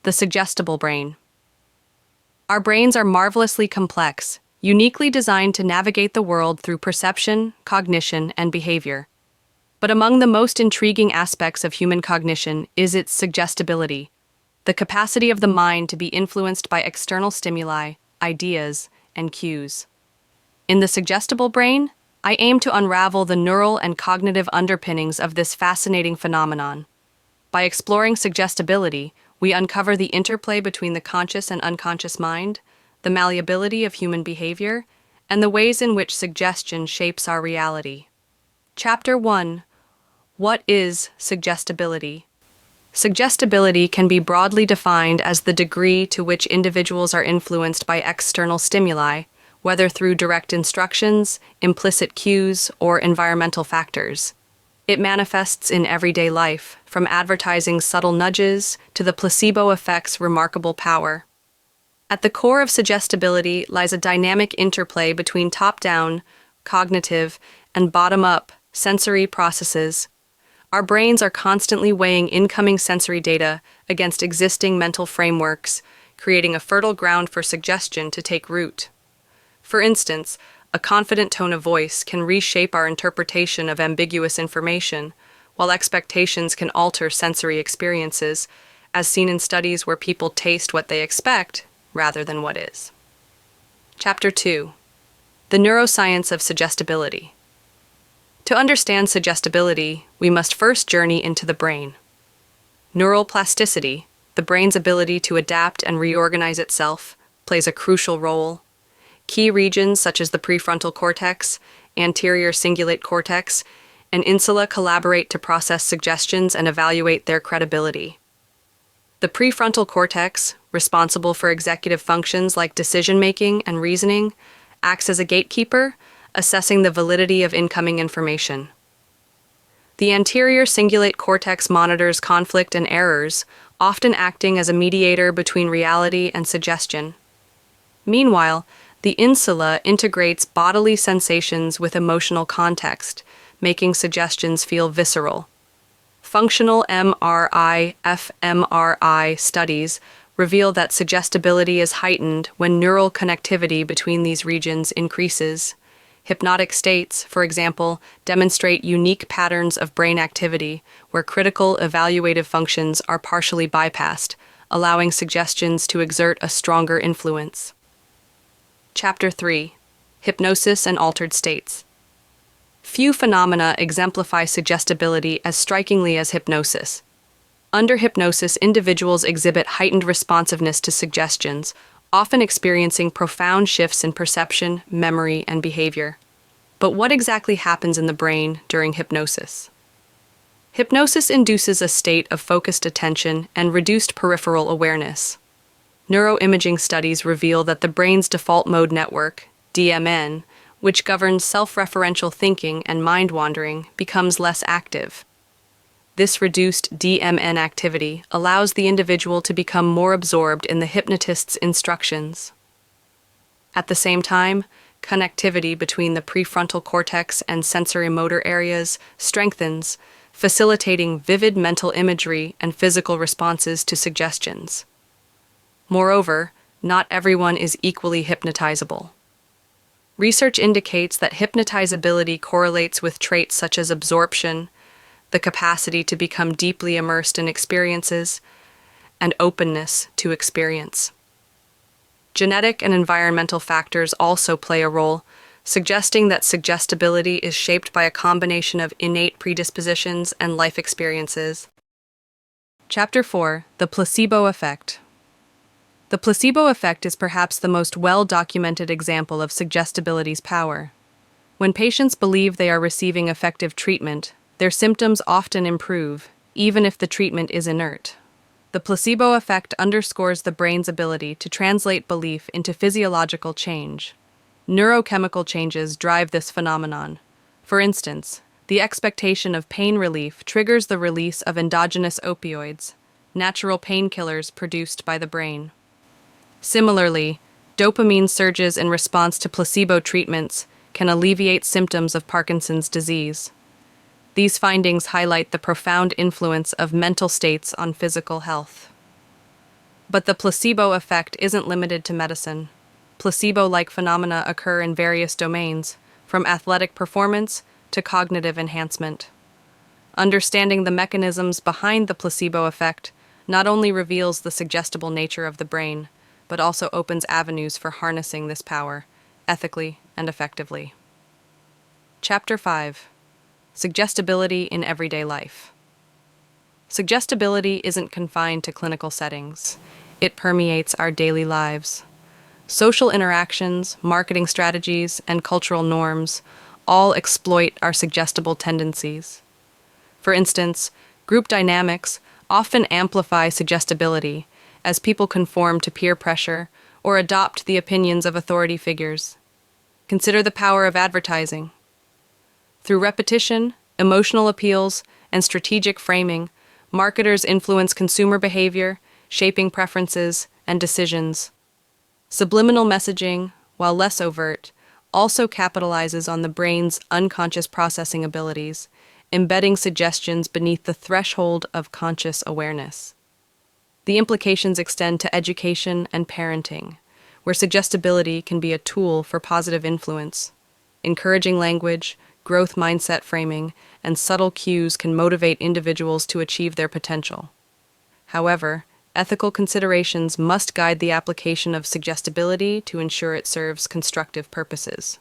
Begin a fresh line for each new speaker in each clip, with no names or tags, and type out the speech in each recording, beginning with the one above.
The suggestible brain. Our brains are marvelously complex, uniquely designed to navigate the world through perception, cognition, and behavior. But among the most intriguing aspects of human cognition is its suggestibility, the capacity of the mind to be influenced by external stimuli, ideas, and cues. In the suggestible brain, I aim to unravel the neural and cognitive underpinnings of this fascinating phenomenon. By exploring suggestibility, we uncover the interplay between the conscious and unconscious mind, the malleability of human behavior, and the ways in which suggestion shapes our reality. Chapter 1. What is suggestibility? Suggestibility can be broadly defined as the degree to which individuals are influenced by external stimuli, whether through direct instructions, implicit cues, or environmental factors. It manifests in everyday life, from advertising's subtle nudges to the placebo effect's remarkable power. At the core of suggestibility lies a dynamic interplay between top-down, cognitive, and bottom-up, sensory processes. Our brains are constantly weighing incoming sensory data against existing mental frameworks, creating a fertile ground for suggestion to take root. For instance, a confident tone of voice can reshape our interpretation of ambiguous information, while expectations can alter sensory experiences, as seen in studies where people taste what they expect rather than what is. Chapter 2. The neuroscience of suggestibility. To understand suggestibility, we must first journey into the brain. Neural plasticity, the brain's ability to adapt and reorganize itself, plays a crucial role. Key regions such as the prefrontal cortex, anterior cingulate cortex, and insula collaborate to process suggestions and evaluate their credibility. The prefrontal cortex, responsible for executive functions like decision-making and reasoning, acts as a gatekeeper, assessing the validity of incoming information. The anterior cingulate cortex monitors conflict and errors, often acting as a mediator between reality and suggestion. Meanwhile, the insula integrates bodily sensations with emotional context, making suggestions feel visceral. Functional MRI, fMRI studies reveal that suggestibility is heightened when neural connectivity between these regions increases. Hypnotic states, for example, demonstrate unique patterns of brain activity where critical evaluative functions are partially bypassed, allowing suggestions to exert a stronger influence. Chapter 3. Hypnosis and Altered States. Few phenomena exemplify suggestibility as strikingly as hypnosis. Under hypnosis, individuals exhibit heightened responsiveness to suggestions, often experiencing profound shifts in perception, memory, and behavior. But what exactly happens in the brain during hypnosis? Hypnosis induces a state of focused attention and reduced peripheral awareness. Neuroimaging studies reveal that the brain's default mode network, DMN, which governs self-referential thinking and mind-wandering, becomes less active. This reduced DMN activity allows the individual to become more absorbed in the hypnotist's instructions. At the same time, connectivity between the prefrontal cortex and sensory motor areas strengthens, facilitating vivid mental imagery and physical responses to suggestions. Moreover, not everyone is equally hypnotizable. Research indicates that hypnotizability correlates with traits such as absorption, the capacity to become deeply immersed in experiences, and openness to experience. Genetic and environmental factors also play a role, suggesting that suggestibility is shaped by a combination of innate predispositions and life experiences. Chapter 4. The Placebo Effect. The placebo effect is perhaps the most well-documented example of suggestibility's power. When patients believe they are receiving effective treatment, their symptoms often improve, even if the treatment is inert. The placebo effect underscores the brain's ability to translate belief into physiological change. Neurochemical changes drive this phenomenon. For instance, the expectation of pain relief triggers the release of endogenous opioids, natural painkillers produced by the brain. Similarly, dopamine surges in response to placebo treatments can alleviate symptoms of Parkinson's disease. These findings highlight the profound influence of mental states on physical health. But the placebo effect isn't limited to medicine. Placebo-like phenomena occur in various domains, from athletic performance to cognitive enhancement. Understanding the mechanisms behind the placebo effect not only reveals the suggestible nature of the brain, but also opens avenues for harnessing this power, ethically and effectively. Chapter 5. Suggestibility in Everyday Life. Suggestibility isn't confined to clinical settings. It permeates our daily lives. Social interactions, marketing strategies, and cultural norms all exploit our suggestible tendencies. For instance, group dynamics often amplify suggestibility as people conform to peer pressure or adopt the opinions of authority figures. Consider the power of advertising. Through repetition, emotional appeals, and strategic framing, marketers influence consumer behavior, shaping preferences and decisions. Subliminal messaging, while less overt, also capitalizes on the brain's unconscious processing abilities, embedding suggestions beneath the threshold of conscious awareness. The implications extend to education and parenting, where suggestibility can be a tool for positive influence. Encouraging language, growth mindset framing, and subtle cues can motivate individuals to achieve their potential. However, ethical considerations must guide the application of suggestibility to ensure it serves constructive purposes.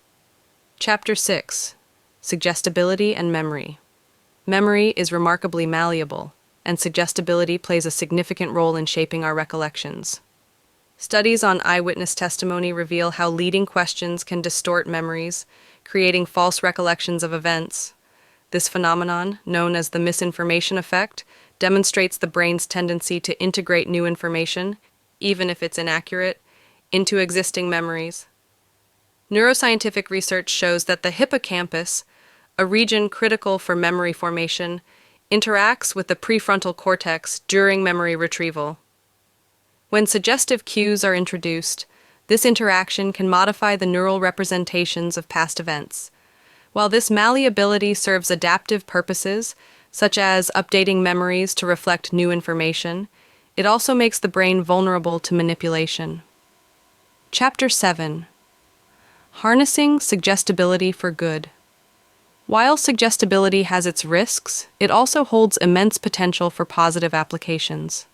Chapter 6. Suggestibility and Memory. Memory is remarkably malleable, and suggestibility plays a significant role in shaping our recollections. Studies on eyewitness testimony reveal how leading questions can distort memories, creating false recollections of events. This phenomenon, known as the misinformation effect, demonstrates the brain's tendency to integrate new information, even if it's inaccurate, into existing memories. Neuroscientific research shows that the hippocampus, a region critical for memory formation, interacts with the prefrontal cortex during memory retrieval. When suggestive cues are introduced, this interaction can modify the neural representations of past events. While this malleability serves adaptive purposes, such as updating memories to reflect new information, it also makes the brain vulnerable to manipulation. Chapter 7. Harnessing Suggestibility for Good. While suggestibility has its risks, it also holds immense potential for positive applications.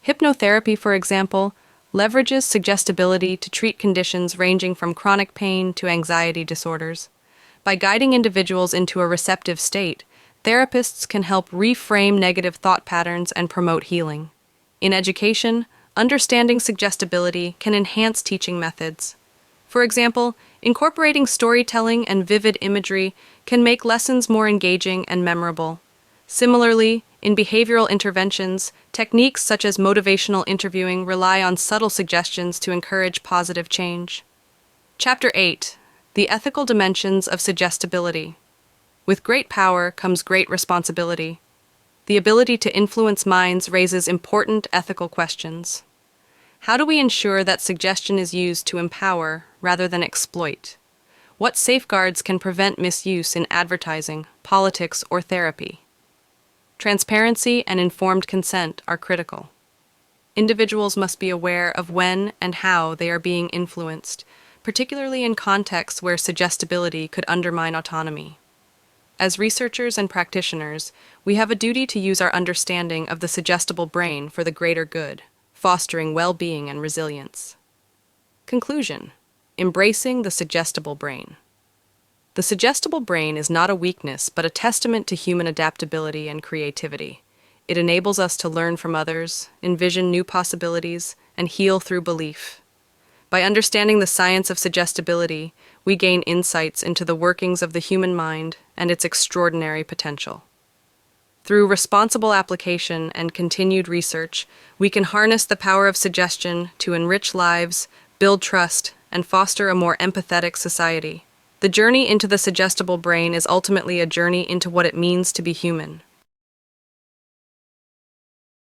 Hypnotherapy, for example, leverages suggestibility to treat conditions ranging from chronic pain to anxiety disorders. By guiding individuals into a receptive state, therapists can help reframe negative thought patterns and promote healing. In education, understanding suggestibility can enhance teaching methods. For example, incorporating storytelling and vivid imagery can make lessons more engaging and memorable. Similarly, in behavioral interventions, techniques such as motivational interviewing rely on subtle suggestions to encourage positive change. Chapter 8. The Ethical Dimensions of Suggestibility. With great power comes great responsibility. The ability to influence minds raises important ethical questions. How do we ensure that suggestion is used to empower rather than exploit? What safeguards can prevent misuse in advertising, politics, or therapy? Transparency and informed consent are critical. Individuals must be aware of when and how they are being influenced, particularly in contexts where suggestibility could undermine autonomy. As researchers and practitioners, we have a duty to use our understanding of the suggestible brain for the greater good, fostering well-being and resilience. Conclusion: embracing the suggestible brain. The suggestible brain is not a weakness, but a testament to human adaptability and creativity. It enables us to learn from others, envision new possibilities, and heal through belief. By understanding the science of suggestibility, we gain insights into the workings of the human mind and its extraordinary potential. Through responsible application and continued research, we can harness the power of suggestion to enrich lives, build trust, and foster a more empathetic society. The journey into the suggestible brain is ultimately a journey into what it means to be human.